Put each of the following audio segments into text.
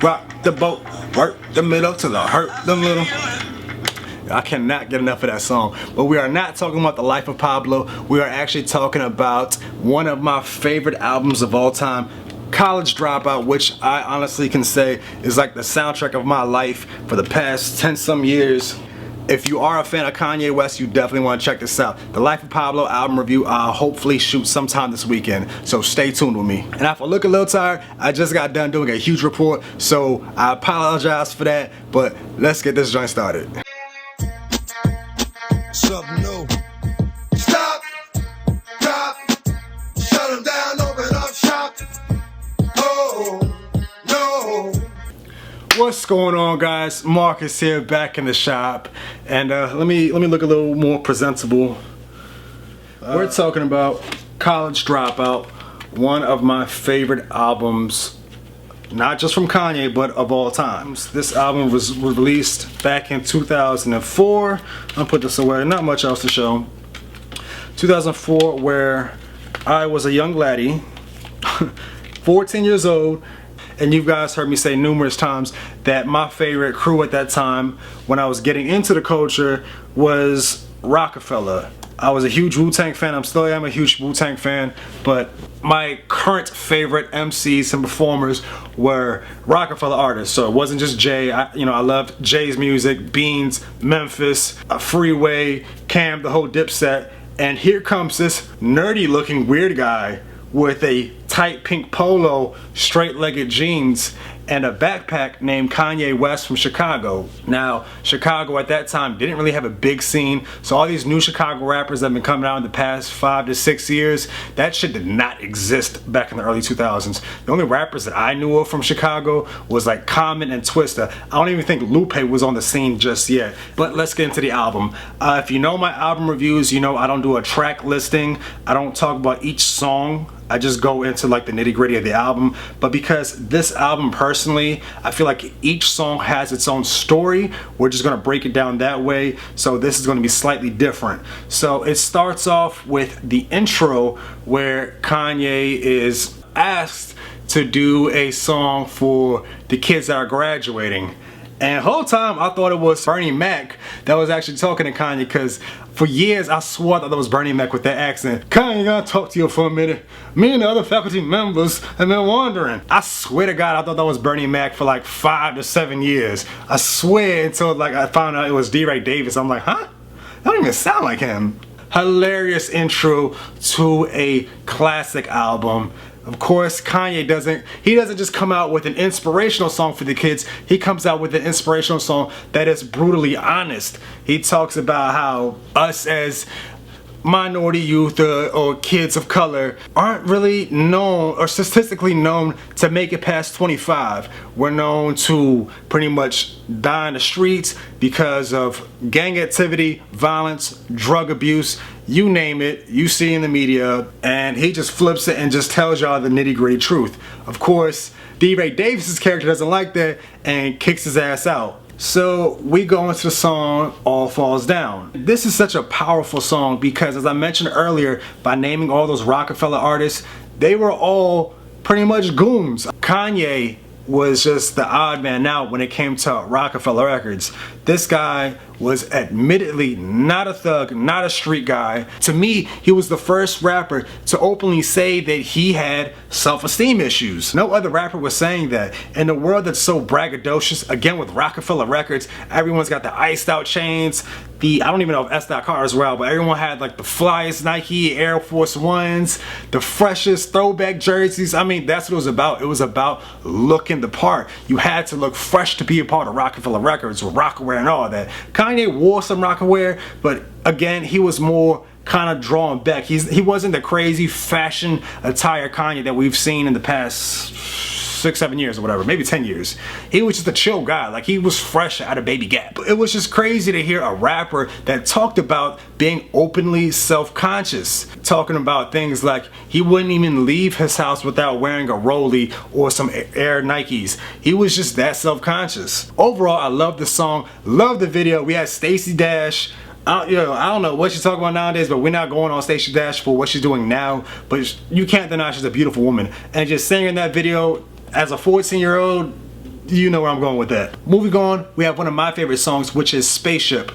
rock the boat, work the middle till I hurt the middle. I cannot get enough of that song. But we are not talking about the life of Pablo. We are actually talking about one of my favorite albums of all time, College Dropout, which I honestly can say is like the soundtrack of my life for the past 10 some years. If you are a fan of Kanye West, you definitely want to check this out. The Life of Pablo album review, I'll hopefully shoot sometime this weekend, so stay tuned with me. And if I look a little tired, I just got done doing a huge report, so I apologize for that, but let's get this joint started. Something new. Stop, drop, shut them down, open up shop. Oh, no. What's going on, guys? Marcus here, back in the shop, and let me look a little more presentable. We're talking about College Dropout, one of my favorite albums, not just from Kanye, but of all times. This album was released back in 2004. I'll put this away, not much else to show. 2004, where I was a young laddie, 14 years old. And you guys heard me say numerous times that my favorite crew at that time, when I was getting into the culture, was Rockefeller. I was a huge Wu-Tang fan. I still am a huge Wu-Tang fan, but my current favorite MCs and performers were Rockefeller artists. So it wasn't just Jay. I loved Jay's music, Beans, Memphis, Freeway, Cam, the whole Dipset. And here comes this nerdy-looking weird guy with a tight pink polo, straight-legged jeans, and a backpack named Kanye West from Chicago. Now, Chicago at that time didn't really have a big scene, so all these new Chicago rappers that have been coming out in the past 5 to 6 years, that shit did not exist back in the early 2000s. The only rappers that I knew of from Chicago was like Common and Twista. I don't even think Lupe was on the scene just yet. But let's get into the album. If you know my album reviews, you know I don't do a track listing. I don't talk about each song. I just go into like the nitty-gritty of the album. But because this album personally, I feel like each song has its own story, we're just gonna break it down that way. So this is gonna be slightly different. So it starts off with the intro where Kanye is asked to do a song for the kids that are graduating. And the whole time I thought it was Bernie Mac that was actually talking to Kanye, because for years I swore I thought that was Bernie Mac with that accent. Kanye, gotta talk to you for a minute. Me and the other faculty members have been wondering. I swear to God, I thought that was Bernie Mac for like 5 to 7 years. I swear, until like I found out it was D. Ray Davis. I'm like, huh? That don't even sound like him. Hilarious intro to a classic album. Of course, Kanye doesn't just come out with an inspirational song for the kids. He comes out with an inspirational song that is brutally honest. He talks about how us as minority youth or kids of color aren't really known or statistically known to make it past 25. We're known to pretty much die in the streets because of gang activity, violence, drug abuse, you name it, you see in the media. And he just flips it and just tells y'all the nitty-gritty truth. Of course, D. Ray Davis's character doesn't like that and kicks his ass out. So we go into the song All Falls Down. This is such a powerful song because, as I mentioned earlier, by naming all those Rockefeller artists, they were all pretty much goons. Kanye was just the odd man out when it came to Rockefeller Records. This guy was admittedly not a thug, not a street guy. To me, he was the first rapper to openly say that he had self-esteem issues. No other rapper was saying that. In a world that's so braggadocious, again with Rockefeller Records, everyone's got the iced out chains, I don't even know if S.Dot cars were out, but everyone had like the flyest Nike Air Force Ones, the freshest throwback jerseys. I mean, that's what it was about. It was about looking the part. You had to look fresh to be a part of Rockefeller Records with Rockaware and all that. Kanye wore some Rockaware, but again, he was more kind of drawn back. He wasn't the crazy fashion attire Kanye that we've seen in the past 6, 7 years or whatever, maybe 10 years. He was just a chill guy. Like, he was fresh out of Baby Gap. It was just crazy to hear a rapper that talked about being openly self-conscious, talking about things like he wouldn't even leave his house without wearing a Rollie or some Air Nikes. He was just that self-conscious. Overall, I love the song, love the video. We had Stacey Dash. I don't know what she's talking about nowadays, but we're not going on Stacey Dash for what she's doing now. But you can't deny she's a beautiful woman. And just seeing in that video as a 14-year-old, You know where I'm going with that. Moving on, we have one of my favorite songs, which is Spaceship.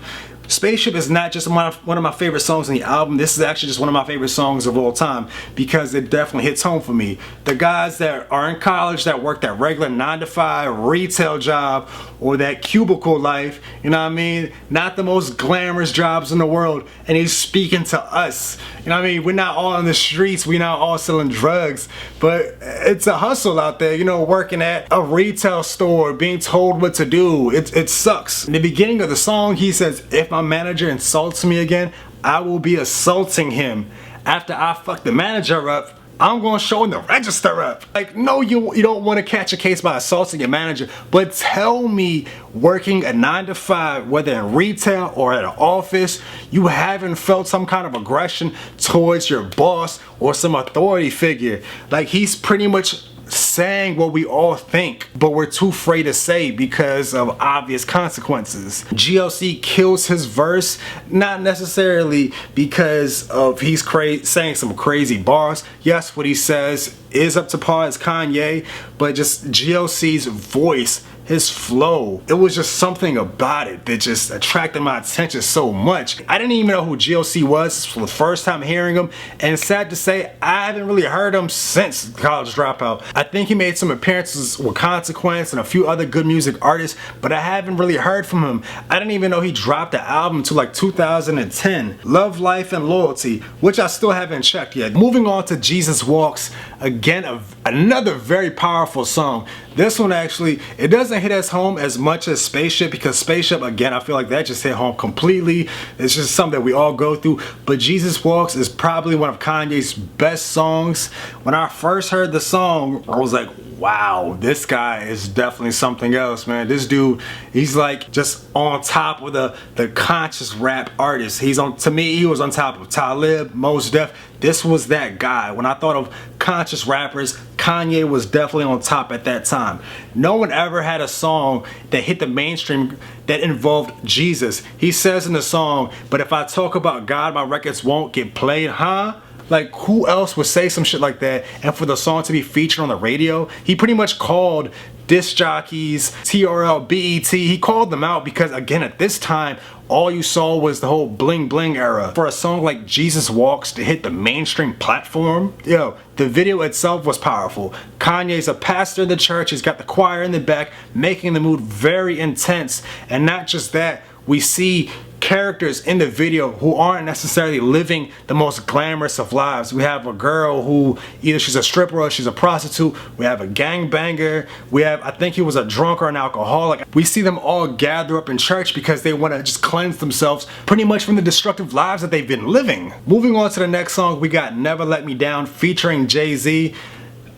Spaceship is not just one of my favorite songs in the album. This is actually just one of my favorite songs of all time because it definitely hits home for me. The guys that are in college that work that regular 9-to-5 retail job or that cubicle life, you know what I mean? Not the most glamorous jobs in the world. And he's speaking to us. You know what I mean? We're not all in the streets. We're not all selling drugs. But it's a hustle out there, you know, working at a retail store, being told what to do. It sucks. In the beginning of the song, he says, if my manager insults me again, I will be assaulting him. After I fuck the manager up, I'm gonna show him the register up. Like, no, you don't want to catch a case by assaulting your manager, but tell me working a 9-to-5, whether in retail or at an office, you haven't felt some kind of aggression towards your boss or some authority figure. Like, he's pretty much saying what we all think, but we're too afraid to say because of obvious consequences. GLC kills his verse, not necessarily because of he's saying some crazy bars. Yes, what he says is up to par as Kanye, but just GLC's voice, his flow, it was just something about it that just attracted my attention so much. I didn't even know who GLC was for the first time hearing him, and sad to say, I haven't really heard him since College Dropout. I think he made some appearances with Consequence and a few other good music artists, but I haven't really heard from him. I didn't even know he dropped the album until like 2010. Love, Life, and Loyalty, which I still haven't checked yet. Moving on to Jesus Walks, again, another very powerful song. This one actually, it doesn't hit as home as much as Spaceship, because Spaceship, again, I feel like that just hit home completely. It's just something that we all go through. But Jesus Walks is probably one of Kanye's best songs. When I first heard the song, I was like, wow, this guy is definitely something else, man. This dude, he's like just on top of the conscious rap artist. To me, he was on top of Talib, Mos Def. This was that guy. When I thought of conscious rappers, Kanye was definitely on top at that time. No one ever had a song that hit the mainstream that involved Jesus. He says in the song, but if I talk about God, my records won't get played, huh? Like, who else would say some shit like that and for the song to be featured on the radio? He pretty much called disc jockeys, TRL, BET, he called them out because, again, at this time, all you saw was the whole bling bling era. For a song like Jesus Walks to hit the mainstream platform, yo, the video itself was powerful. Kanye's a pastor in the church, he's got the choir in the back, making the mood very intense. And not just that, we see characters in the video who aren't necessarily living the most glamorous of lives. We have a girl who either she's a stripper or she's a prostitute. We have a gangbanger. We have, I think he was a drunk or an alcoholic. We see them all gather up in church because they want to just cleanse themselves pretty much from the destructive lives that they've been living. Moving on to the next song, we got Never Let Me Down featuring Jay-Z.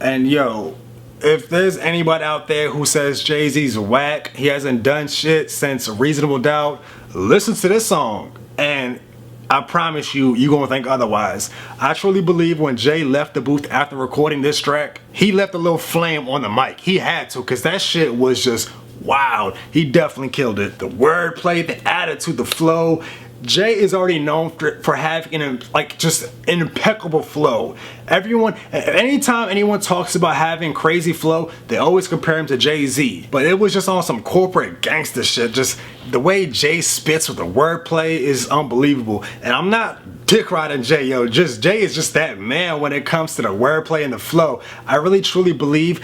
And yo, if there's anybody out there who says Jay-Z's whack, he hasn't done shit since Reasonable Doubt, listen to this song and I promise you, you're gonna think otherwise. I truly believe when Jay left the booth after recording this track, he left a little flame on the mic. He had to, because that shit was just wild. He definitely killed it. The wordplay, the attitude, the flow. Jay is already known for having just an impeccable flow. Anytime anyone talks about having crazy flow, they always compare him to Jay-Z. But it was just on some corporate gangster shit. Just the way Jay spits with the wordplay is unbelievable. And I'm not dick riding Jay, yo. Jay is just that man when it comes to the wordplay and the flow. I really truly believe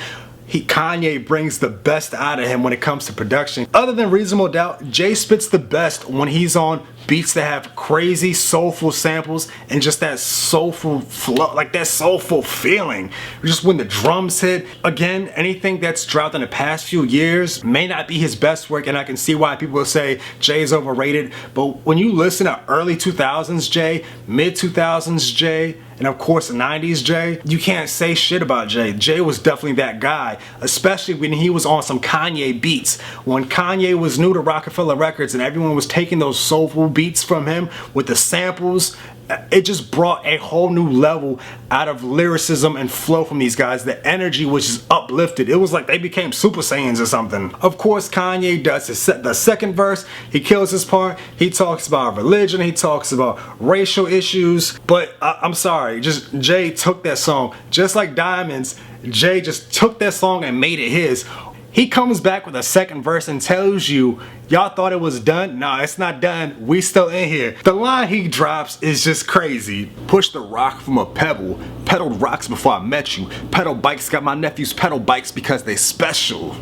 Kanye brings the best out of him when it comes to production. Other than Reasonable Doubt, Jay spits the best when he's on beats that have crazy soulful samples and just that soulful flow, like that soulful feeling. Just when the drums hit. Again, anything that's dropped in the past few years may not be his best work, and I can see why people will say Jay is overrated. But when you listen to early 2000s Jay, mid 2000s Jay, and of course 90s Jay, you can't say shit about Jay. Jay was definitely that guy, especially when he was on some Kanye beats. When Kanye was new to Rockefeller Records and everyone was taking those soulful beats from him with the samples, it just brought a whole new level out of lyricism and flow from these guys. The energy was just uplifted. It was like they became Super Saiyans or something. Of course, Kanye does the second verse. He kills his part. He talks about religion. He talks about racial issues. But I'm sorry, just Jay took that song. Just like Diamonds, Jay just took that song and made it his. He comes back with a second verse and tells you, y'all thought it was done? Nah, it's not done. We still in here. The line he drops is just crazy. Push the rock from a pebble. Pedaled rocks before I met you. Pedal bikes got my nephews pedal bikes because they special.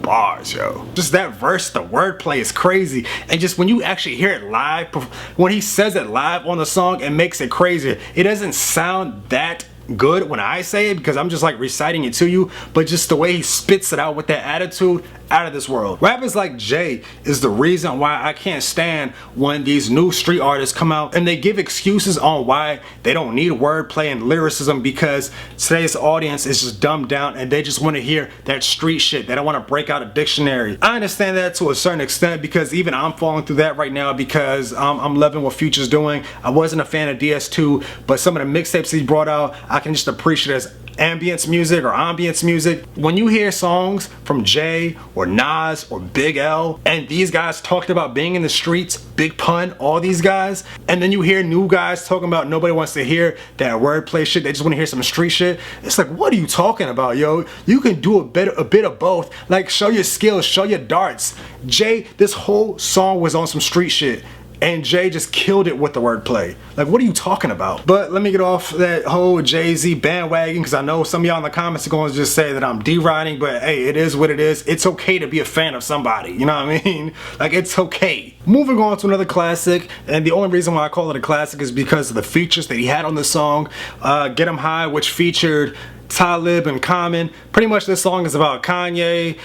Bars, yo. Just that verse, the wordplay is crazy. And just when you actually hear it live, when he says it live on the song, it makes it crazier. It doesn't sound that good when I say it because I'm just like reciting it to you, but just the way he spits it out with that attitude, out of this world. Rappers like Jay is the reason why I can't stand when these new street artists come out and they give excuses on why they don't need wordplay and lyricism because today's audience is just dumbed down and they just want to hear that street shit. They don't want to break out a dictionary. I understand that to a certain extent because even I'm falling through that right now because I'm loving what Future's doing. I wasn't a fan of DS2, but some of the mixtapes he brought out, I can just appreciate as ambience music or ambience music. When you hear songs from Jay or Nas or Big L and these guys talked about being in the streets, Big Pun, all these guys, and then you hear new guys talking about nobody wants to hear that wordplay shit, they just want to hear some street shit. It's like, what are you talking about, yo? You can do a bit of both. Like, show your skills, show your darts. Jay, this whole song was on some street shit. And Jay just killed it with the wordplay. Like, what are you talking about? But let me get off that whole Jay-Z bandwagon because I know some of y'all in the comments are going to just say that I'm deriding, but hey, it is what it is. It's okay to be a fan of somebody, you know what I mean? Like, it's okay. Moving on to another classic, and the only reason why I call it a classic is because of the features that he had on the song. Get 'Em High, which featured Talib and Common. Pretty much this song is about Kanye.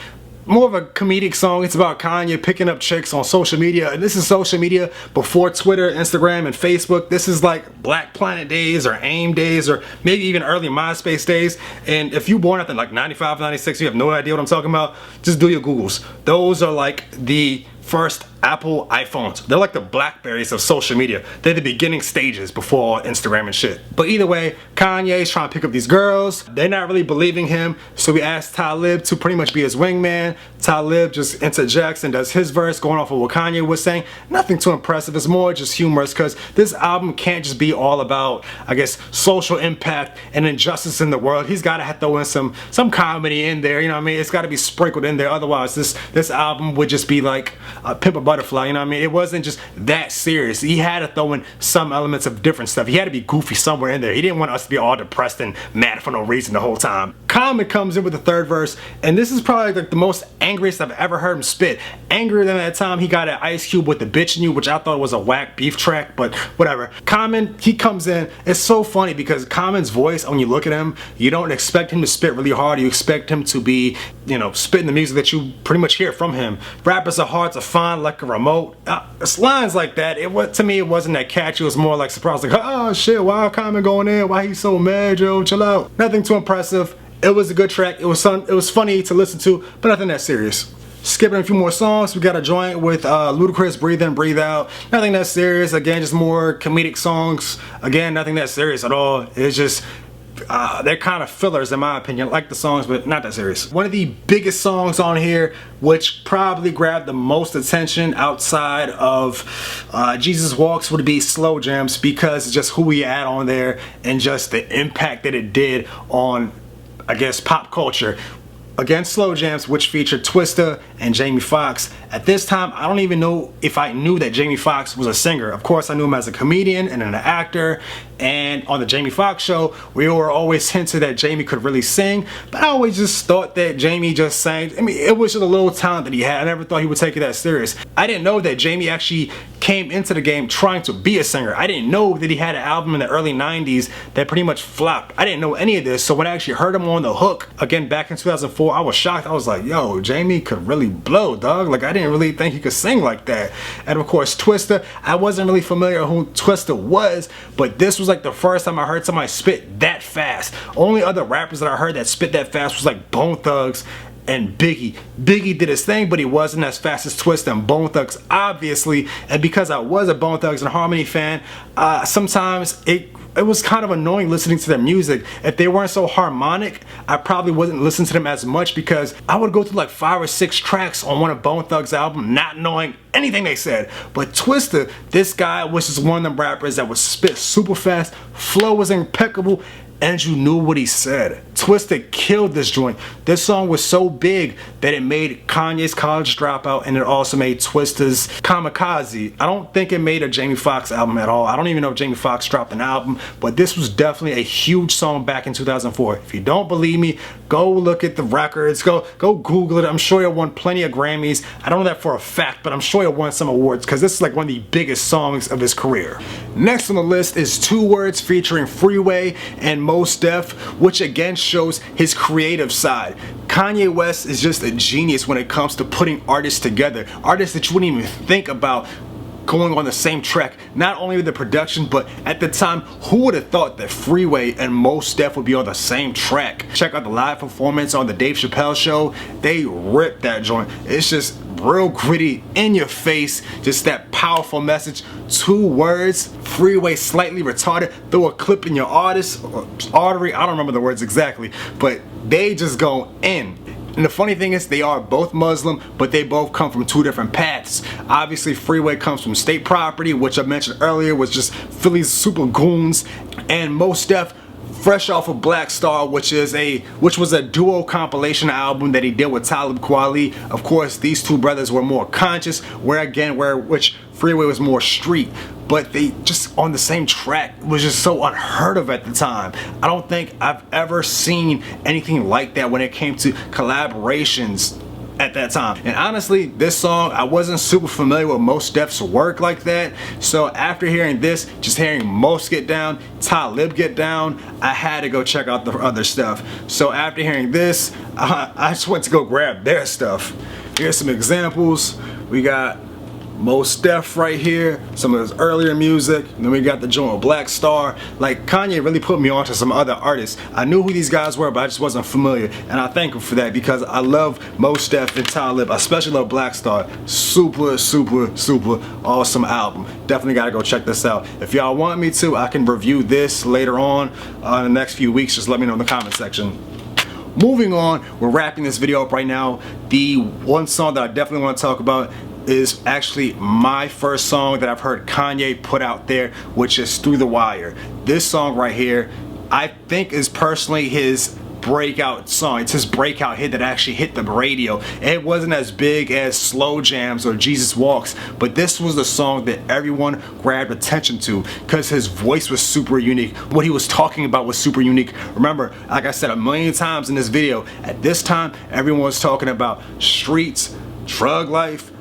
More of a comedic song. It's about Kanye picking up chicks on social media, and this is social media before Twitter, Instagram, and Facebook. This is like Black Planet days or AIM days or maybe even early MySpace days. And if you born after like 95, 96, you have no idea what I'm talking about, just do your Googles. Those are like the first Apple iPhones. They're like the Blackberries of social media. They're the beginning stages before Instagram and shit. But either way, Kanye's trying to pick up these girls. They're not really believing him, so we asked Talib to pretty much be his wingman. Talib just interjects and does his verse going off of what Kanye was saying. Nothing too impressive. It's more just humorous because this album can't just be all about, I guess, social impact and injustice in the world. He's got to throw in some comedy in there, you know what I mean? It's got to be sprinkled in there. Otherwise, this album would just be like a Pimp a Butterfly, you know what I mean? It wasn't just that serious. He had to throw in some elements of different stuff. He had to be goofy somewhere in there. He didn't want us to be all depressed and mad for no reason the whole time. Common comes in with the third verse, and this is probably like the most angriest I've ever heard him spit. Angrier than that time he got at Ice Cube with the Bitch in You, which I thought was a whack beef track, but whatever. Common, he comes in. It's so funny because Common's voice, when you look at him, you don't expect him to spit really hard. You expect him to be, you know, spitting the music that you pretty much hear from him. Rappers are hard to find like a remote. It's lines like that. To me, it wasn't that catchy. It was more like surprise, like, oh shit, why Common going in? Why he's so mad, yo? Chill out. Nothing too impressive. It was a good track. It was funny to listen to, but nothing that serious. Skipping a few more songs, we got a joint with Ludacris, Breathe In, Breathe Out. Nothing that serious. Again, just more comedic songs. Again, nothing that serious at all. It's just they're kind of fillers in my opinion. I like the songs, but not that serious. One of the biggest songs on here, which probably grabbed the most attention outside of Jesus Walks, would be Slow Jams, because it's just who we add on there and just the impact that it did on, I guess, pop culture. Again, Slow Jams, which featured Twista and Jamie Foxx. At this time, I don't even know if I knew that Jamie Foxx was a singer. Of course, I knew him as a comedian and an actor. And on the Jamie Foxx show, we were always hinted that Jamie could really sing. But I always just thought that Jamie just sang. I mean, it was just a little talent that he had. I never thought he would take it that serious. I didn't know that Jamie actually came into the game trying to be a singer. I didn't know that he had an album in the early 90s that pretty much flopped. I didn't know any of this. So when I actually heard him on The Hook, again, back in 2004, I was shocked. I was like, yo, Jamie could really blow, dog. Like, I didn't really think he could sing like that. And of course, Twista, I wasn't really familiar with who Twista was, but this was like the first time I heard somebody spit that fast. Only other rappers that I heard that spit that fast was like Bone Thugs and Biggie. Biggie did his thing, but he wasn't as fast as Twista and Bone Thugs, obviously. And because I was a Bone Thugs and Harmony fan, sometimes it was kind of annoying listening to their music. If they weren't so harmonic, I probably wouldn't listen to them as much, because I would go through like 5 or 6 tracks on one of Bone Thugs' album not knowing anything they said. But Twista, this guy was just one of them rappers that would spit super fast, flow was impeccable, and you knew what he said. Twista killed this joint. This song was so big that it made Kanye's College Dropout, and it also made Twista's Kamikaze. I don't think it made a Jamie Foxx album at all. I don't even know if Jamie Foxx dropped an album, but this was definitely a huge song back in 2004. If you don't believe me, go look at the records, go Google it. I'm sure it won plenty of Grammys. I don't know that for a fact, but I'm sure it won some awards because this is like one of the biggest songs of his career. Next on the list is 2 Words featuring Freeway and Mos Def, which again shows his creative side. Kanye West is just a genius when it comes to putting artists together. Artists that you wouldn't even think about going on the same track. Not only with the production, but at the time, who would have thought that Freeway and Mos Def would be on the same track? Check out the live performance on the Dave Chappelle show. They ripped that joint. It's just real gritty, in your face, just that powerful message. 2 words, Freeway slightly retarded, throw a clip in your artist or artery, I don't remember the words exactly, but they just go in. And the funny thing is, they are both Muslim, but they both come from 2 different paths. Obviously, Freeway comes from state property, which I mentioned earlier was just Philly's super goons, and Mos Def fresh off of Black Star, which was a duo compilation album that he did with Talib Kweli. Of course, these 2 brothers were more conscious, which Freeway was more street, but they just on the same track. It was just so unheard of at the time. I don't think I've ever seen anything like that when it came to collaborations at that time. And honestly, this song, I wasn't super familiar with Mos Def's work like that, so after hearing this, just hearing Mos get down, Talib get down, I had to go check out the other stuff. So after hearing this, I just went to go grab their stuff. Here's some examples. We got Mos Def right here, some of his earlier music, and then we got the joint with Black Star. Like, Kanye really put me on to some other artists. I knew who these guys were, but I just wasn't familiar, and I thank him for that because I love Mos Def and Talib. I especially love Black Star. Super awesome album. Definitely gotta go check this out. If y'all want me to, I can review this later on in the next few weeks. Just let me know in the comment section. Moving on, we're wrapping this video up right now. The one song that I definitely want to talk about is actually my first song that I've heard Kanye put out there, which is Through the Wire. This song right here, I think is personally his breakout song. It's his breakout hit that actually hit the radio. It wasn't as big as Slow Jams or Jesus Walks, but this was the song that everyone grabbed attention to because his voice was super unique. What he was talking about was super unique. Remember, like I said a million times in this video, at this time, everyone was talking about streets, drug life,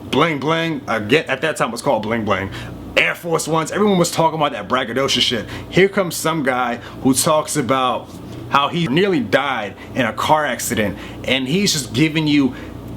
bling bling. Again, at that time it was called bling bling. Air Force Ones. Everyone was talking about that braggadocious shit. Here comes some guy who talks about how he nearly died in a car accident, and he's just giving you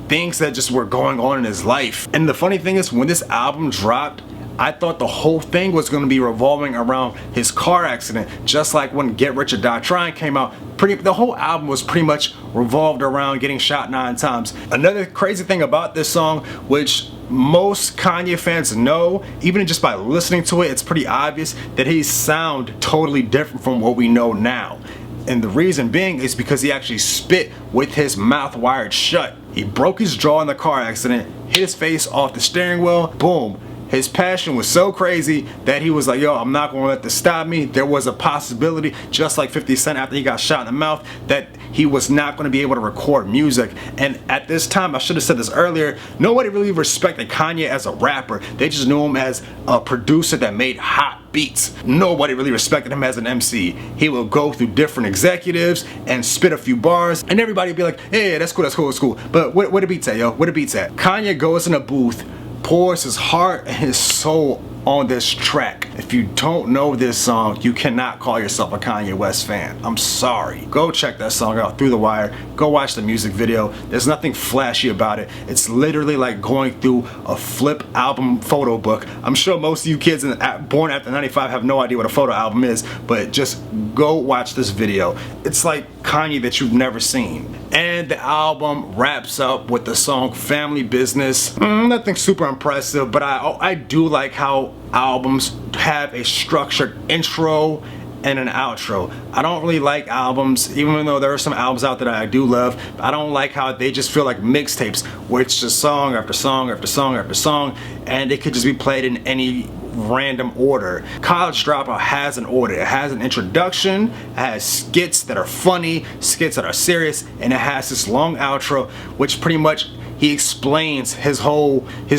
things that just were going on in his life. And the funny thing is, when this album dropped, I thought the whole thing was going to be revolving around his car accident, just like when Get Rich or Die Trying came out. The whole album was pretty much revolved around getting shot 9 times. Another crazy thing about this song, which most Kanye fans know, even just by listening to it, it's pretty obvious that he sounds totally different from what we know now. And the reason being is because he actually spit with his mouth wired shut. He broke his jaw in the car accident, hit his face off the steering wheel, boom. His passion was so crazy that he was like, yo, I'm not gonna let this stop me. There was a possibility, just like 50 Cent after he got shot in the mouth, that he was not gonna be able to record music. And at this time, I should have said this earlier, nobody really respected Kanye as a rapper. They just knew him as a producer that made hot beats. Nobody really respected him as an MC. He would go through different executives and spit a few bars, and everybody would be like, hey, that's cool, that's cool, that's cool. But where the beats at, yo? Where the beats at? Kanye goes in a booth, pours his heart and his soul on this track. If you don't know this song, you cannot call yourself a Kanye West fan. I'm sorry. Go check that song out, Through the Wire. Go watch the music video. There's nothing flashy about it. It's literally like going through a flip album photo book. I'm sure most of you kids born after 95 have no idea what a photo album is, but just go watch this video. It's like Kanye that you've never seen. And the album wraps up with the song Family Business. Nothing super impressive, but I do like how albums have a structured intro and an outro. I don't really like albums, even though there are some albums out there that I do love. I don't like how they just feel like mixtapes, where it's just song after song after song after song, and it could just be played in any random order. College Dropout has an order. It has an introduction, it has skits that are funny, skits that are serious, and it has this long outro which pretty much he explains his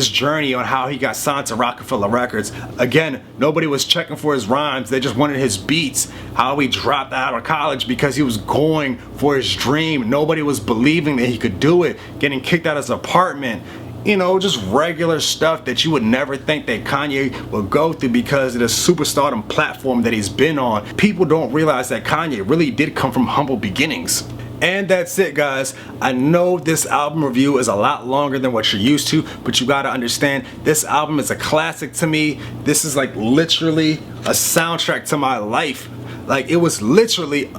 journey on how he got signed to Rockefeller Records. Again, nobody was checking for his rhymes, they just wanted his beats. How he dropped out of college because he was going for his dream. Nobody was believing that he could do it. Getting kicked out of his apartment. You know, just regular stuff that you would never think that Kanye would go through because of the superstardom platform that he's been on. People don't realize that Kanye really did come from humble beginnings. And that's it, guys. I know this album review is a lot longer than what you're used to, but you gotta understand, this album is a classic to me. This is like literally a soundtrack to my life. Like, it was literally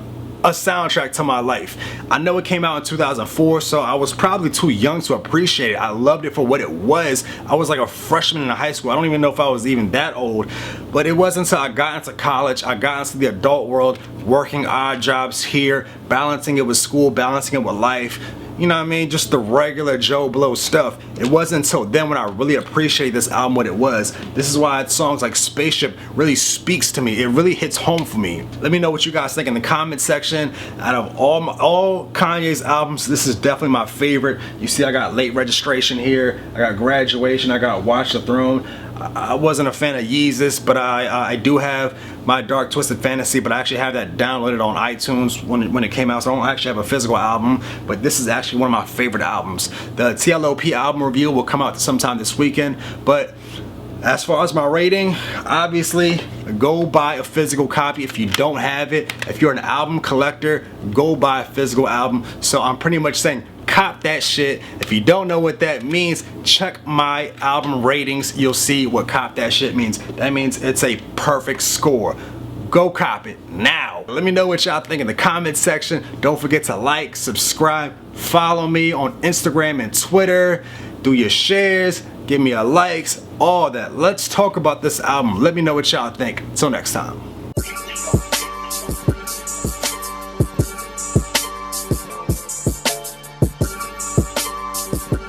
a soundtrack to my life. I know it came out in 2004, so I was probably too young to appreciate it. I loved it for what it was. I was like a freshman in high school. I don't even know if I was even that old, but it wasn't until I got into college, I got into the adult world, working odd jobs here, balancing it with school, balancing it with life. You know what I mean? Just the regular Joe Blow stuff. It wasn't until then when I really appreciated this album what it was. This is why songs like Spaceship really speaks to me. It really hits home for me. Let me know what you guys think in the comment section. Out of all Kanye's albums, this is definitely my favorite. You see I got Late Registration here, I got Graduation, I got Watch the Throne. I wasn't a fan of Yeezus, but I do have my Dark Twisted Fantasy, but I actually have that downloaded on iTunes when it came out, so I don't actually have a physical album, but this is actually one of my favorite albums. The TLOP album review will come out sometime this weekend, but as far as my rating, obviously, go buy a physical copy if you don't have it. If you're an album collector, go buy a physical album. So I'm pretty much saying, cop that shit. If you don't know what that means, check my album ratings. You'll see what cop that shit means. That means it's a perfect score. Go cop it now. Let me know what y'all think in the comment section. Don't forget to like, subscribe, follow me on Instagram and Twitter. Do your shares, give me a likes, all that. Let's talk about this album. Let me know what y'all think. Until next time.